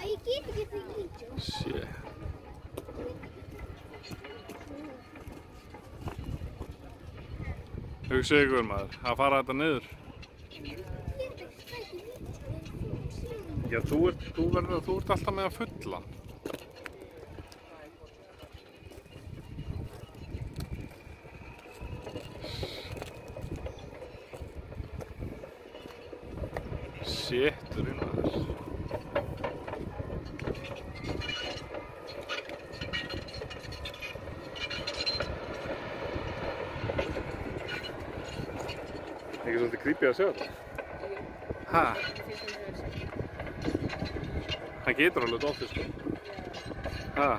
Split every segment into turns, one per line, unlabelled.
Ég get ekki því vídeo.
Shit. Hugsið ykkur maður, að fara þetta niður. Já, þú ert alltaf með að fulla. Shitturinn maður. Ekki svolítið creepy að sjá þetta? Ha? Það getur alveg dottið sko. Ha?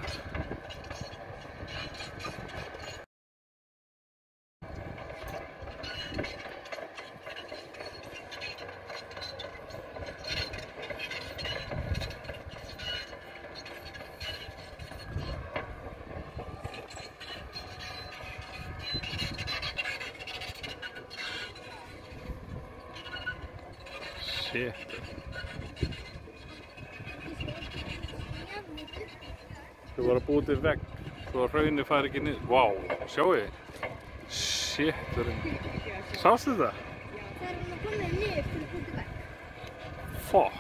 Shit. Þú var að búa til vegg, svo að hraunið fær ekki niður. Vá, sjáu þið? Shitturinn. Sástu þetta?
Þegar hann komið niður til að búa til vegg.
Fuck.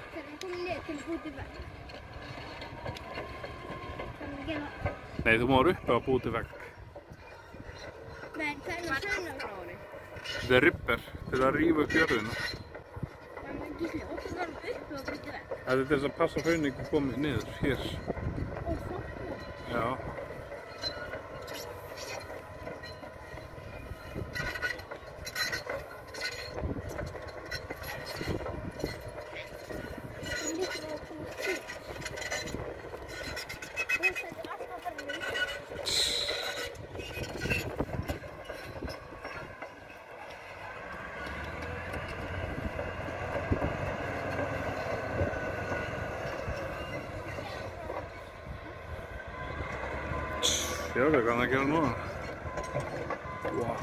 Þegar hann komið niður til að búa til vegg. Þannig að gera...
Nei, þú máður uppi að búa til vegg.
Men það er svona...
Þetta er ripper til að rífa upp jörðina.
Gísli, okkur varum uppi og búið til vegg.
Þetta er þess að passa hraunið ekki komið niður, hér.
Og fólk.
Já. Sjáðu hvað hann að gera núna. Wow.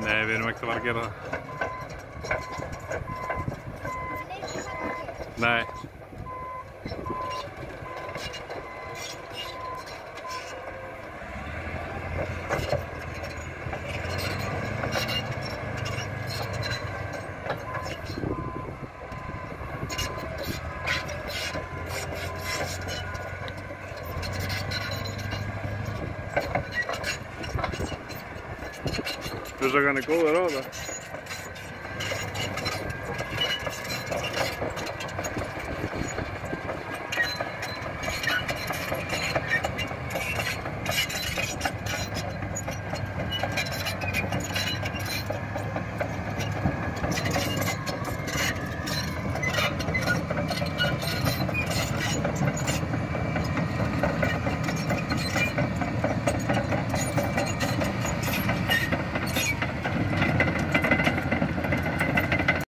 Nei, við erum ekkert að fara að gera það. Nei. Þú svo hann er góður á það.